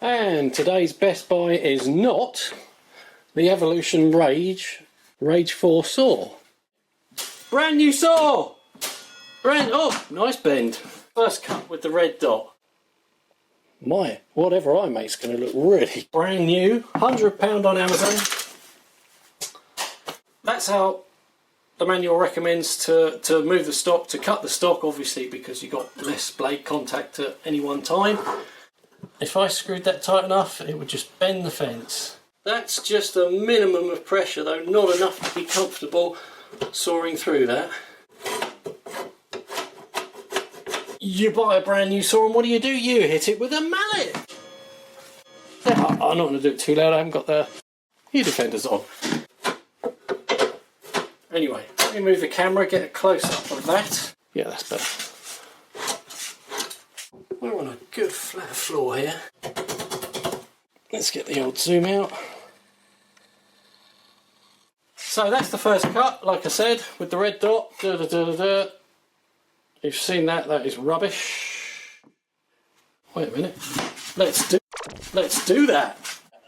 And today's best buy is not the Evolution Rage 4 saw. Brand new saw! Oh, nice bend. First cut with the red dot. Whatever I make's going to look really brand new. £100 on Amazon. That's how the manual recommends to move the stock, to cut the stock, obviously, because you've got less blade contact at any one time. If I screwed that tight enough, it would just bend the fence. That's just a minimum of pressure, though not enough to be comfortable sawing through that. You buy a brand new saw and what do? You hit it with a mallet. I'm not going to do it too loud, I haven't got the ear defenders on. Anyway, let me move the camera, get a close-up of that. Yeah, that's better. We're on a good flat floor here. Let's get the old zoom out. So that's the first cut, like I said, with the red dot. You've seen that, that is rubbish. Wait a minute. Let's do that.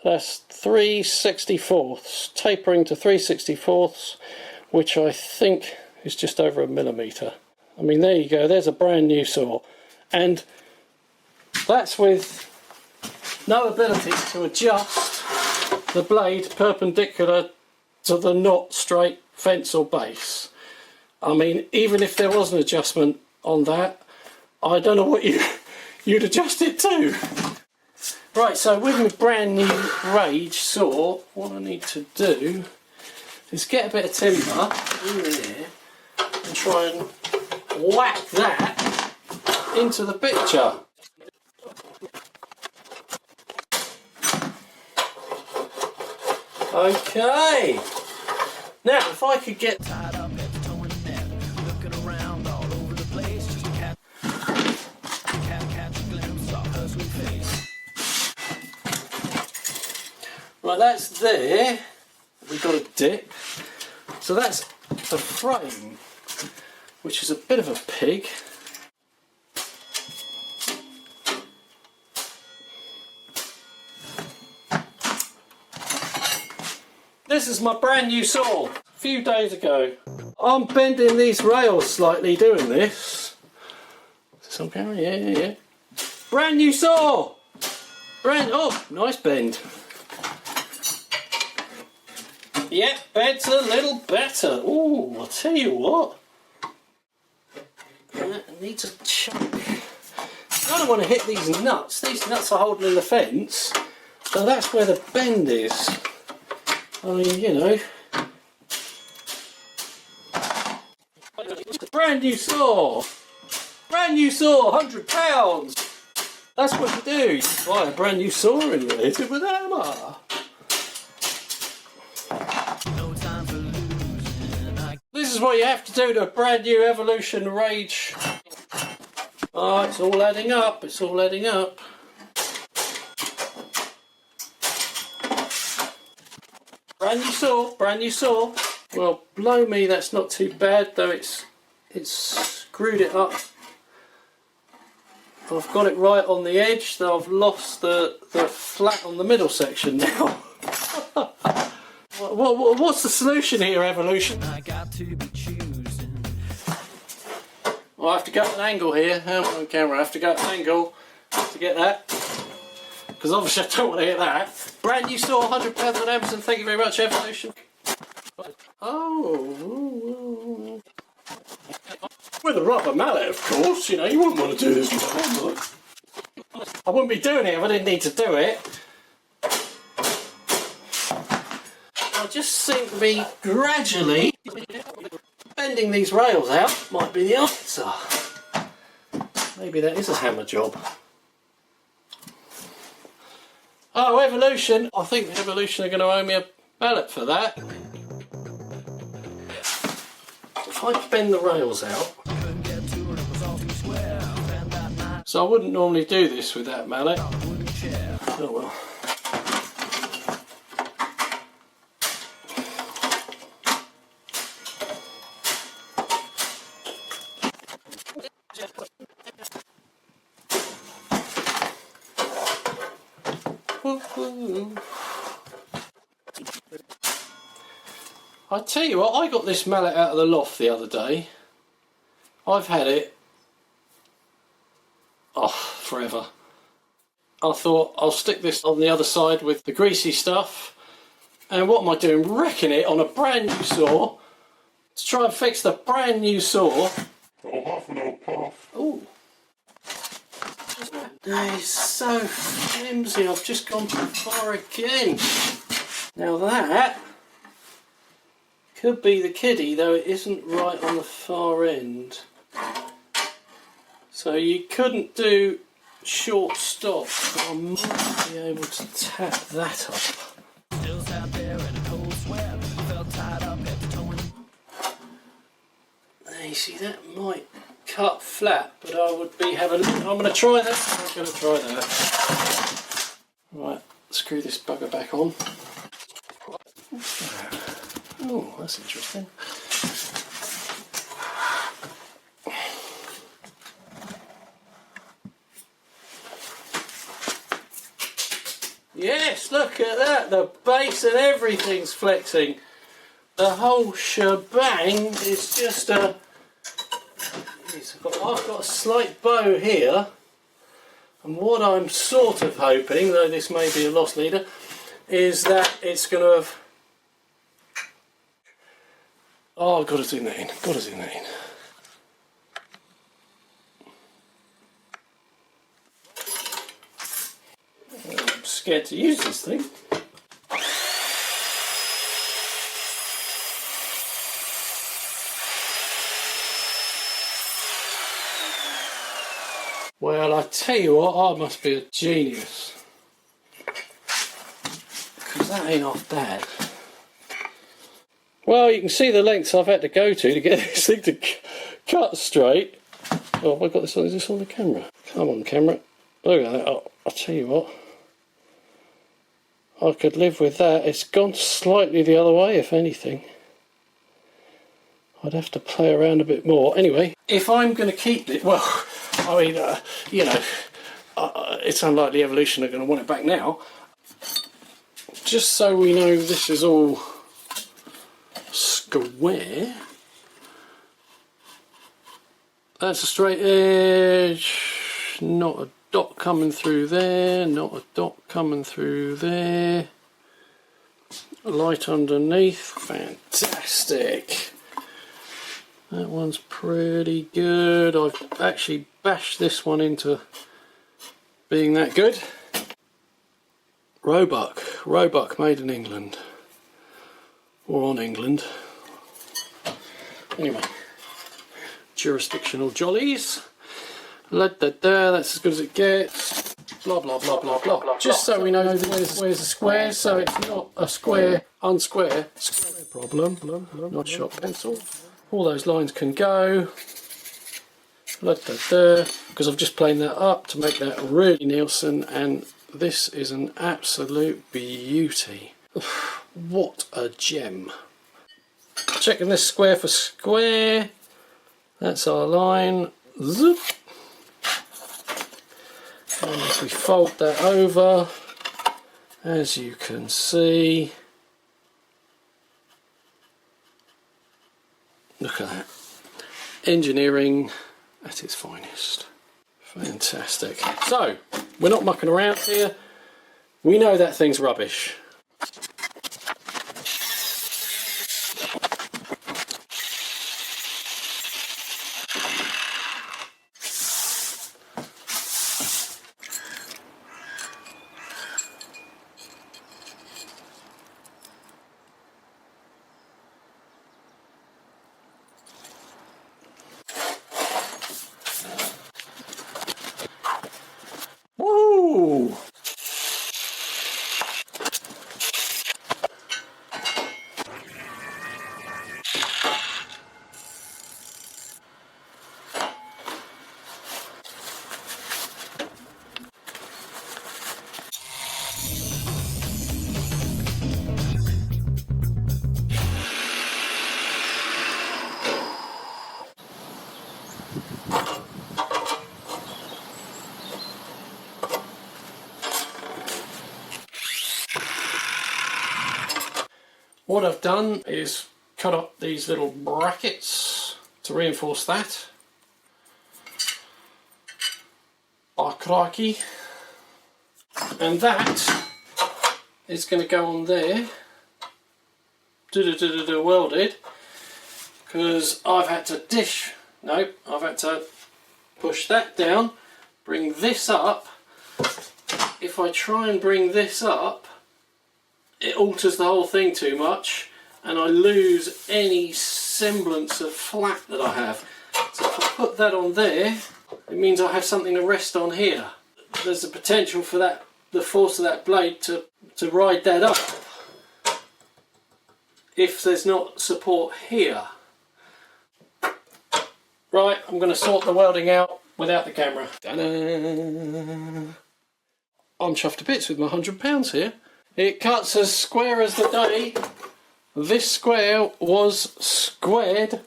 That's 3/64, tapering to 3/64, which I think is just over a millimetre. I mean, there you go, there's a brand new saw. And that's with no ability to adjust the blade perpendicular to the not straight fence or base. I mean, even if there was an adjustment on that, I don't know what you'd adjust it to. Right, so with my brand new Rage saw, what I need to do is get a bit of timber in here and try and whack that into the picture. Okay. Now, if I could get tied up at the toe and neck, looking around all over the place, just to catch a glimpse of her sweet face. Right, that's there. We've got a dip. So that's the frame, which is a bit of a pig. This is my brand new saw, a few days ago. I'm bending these rails slightly doing this. Is this on camera? Yeah. Brand new saw! Oh, nice bend. Yep, bed's a little better. Ooh, I'll tell you what. That needs a chunk. I don't want to hit these nuts. These nuts are holding in the fence. So that's where the bend is. I mean, you know. Brand new saw! Brand new saw, £100! That's what you do. You buy a brand new saw and you hit it with a hammer. This is what you have to do to a brand new Evolution Rage. Oh, it's all adding up, it's all adding up. Brand new saw. Well, blow me, that's not too bad, though it's screwed it up. I've got it right on the edge, though I've lost the flat on the middle section now. What's the solution here, Evolution? I got to be choosing. Well, I have to go at an angle here. On camera, I have to go at an angle to get that. Because obviously I don't want to hit that. Brand new saw, £100 on Amazon. Thank you very much, Evolution. Oh. With a rubber mallet, of course. You know, you wouldn't want to do this with a hammer. I wouldn't be doing it if I didn't need to do it. I just think me gradually bending these rails out might be the answer. Maybe that is a hammer job. Oh, Evolution. I think Evolution are going to owe me a mallet for that. If I bend the rails out. So I wouldn't normally do this with that mallet. Oh well. I tell you what, I got this mallet out of the loft the other day. I've had it forever. I thought I'll stick this on the other side with the greasy stuff, and what am I doing? Wrecking it on a brand new saw to try and fix the brand new saw. Ooh. That is so flimsy, I've just gone too far again. Now that could be the kiddie, though it isn't right on the far end. So you couldn't do short stop, but I might be able to tap that up. There, you see, that might cut flat, but I would be having. I'm going to try that. I'm going to try that. Right, screw this bugger back on. Oh, that's interesting. Yes, look at that. The base and everything's flexing. The whole shebang is just a... I've got a slight bow here, and what I'm sort of hoping, though this may be a loss leader, is that it's going to have... Oh, I've got to zoom that in, got to zoom that in. I'm scared to use this thing. Well, I tell you what, I must be a genius, because that ain't half bad. Well, you can see the lengths I've had to go to get this thing to cut straight. Oh, have I got this on? Is this on the camera? Come on, camera. Look at that. Oh, I'll tell you what, I could live with that. It's gone slightly the other way, if anything. I'd have to play around a bit more. Anyway, if I'm going to keep it, well, I mean, you know, it's unlikely Evolution are going to want it back now. Just so we know this is all square. That's a straight edge, not a dot coming through there, not a dot coming through there. Light underneath, fantastic. That one's pretty good. I've actually bashed this one into being that good. Roebuck made in England. Or on England. Anyway, jurisdictional jollies. That's as good as it gets. Blah blah blah blah blah. Just so we know where's the square, so it's not a square, unsquare square problem. Not sharp pencil. All those lines can go. Because I've just planed that up to make that really Nielsen, and this is an absolute beauty. What a gem. Checking this square for square. That's our line. Zoop. And if we fold that over, as you can see, look at that. Engineering at its finest. Fantastic. So, we're not mucking around here. We know that thing's rubbish. Woo! What I've done is cut up these little brackets to reinforce that. Oh crikey. And that is going to go on there, welded, because I've had to I've had to push that down, bring this up. If I try and bring this up, it alters the whole thing too much and I lose any semblance of flat that I have. So if I put that on there, it means I have something to rest on here. There's a potential for that, the force of that blade to ride that up if there's not support here. Right, I'm going to sort the welding out without the camera. Ta-da! I'm chuffed to bits with my £100 here. It cuts as square as the day. This square was squared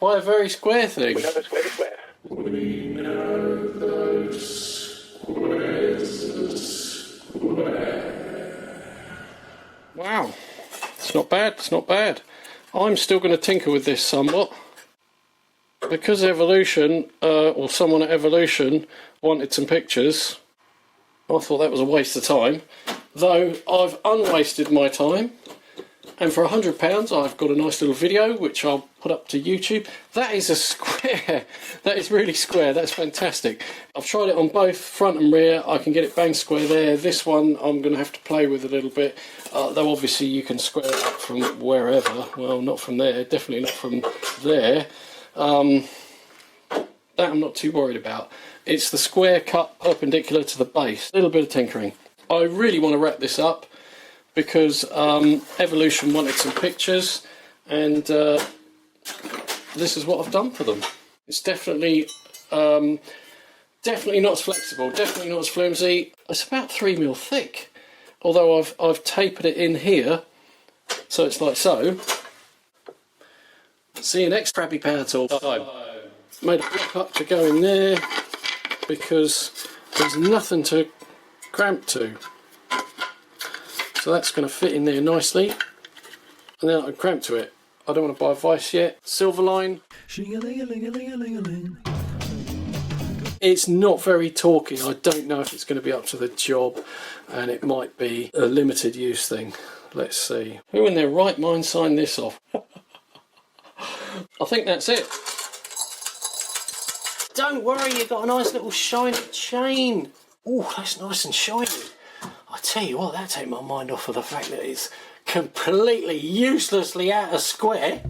by a very square thing. We know the square is square. We know those squares are square. Wow, it's not bad, it's not bad. I'm still going to tinker with this somewhat. Because Evolution, or someone at Evolution wanted some pictures, I thought that was a waste of time. Though I've unwasted my time, and for £100 I've got a nice little video which I'll put up to YouTube. That is a square. That is really square. That's fantastic. I've tried it on both front and rear. I can get it bang square there. This one I'm going to have to play with a little bit, though obviously you can square it up from wherever. Well, not from there, definitely not from there. That I'm not too worried about. It's the square cut perpendicular to the base. A little bit of tinkering. I really want to wrap this up because Evolution wanted some pictures, and this is what I've done for them. It's definitely definitely not as flexible, definitely not as flimsy. It's about 3mm thick, although I've tapered it in here, so it's like so. See you next crappy power tool time. Made a block up to go in there because there's nothing to cramp to. So that's going to fit in there nicely. And then I can cramp to it. I don't want to buy a vise yet. Silverline. It's not very torquey. I don't know if it's going to be up to the job, and it might be a limited use thing. Let's see. Who in their right mind signed this off? I think that's it. Don't worry, you've got a nice little shiny chain. Oh, that's nice and shiny. I tell you what, that take my mind off of the fact that it's completely uselessly out of square.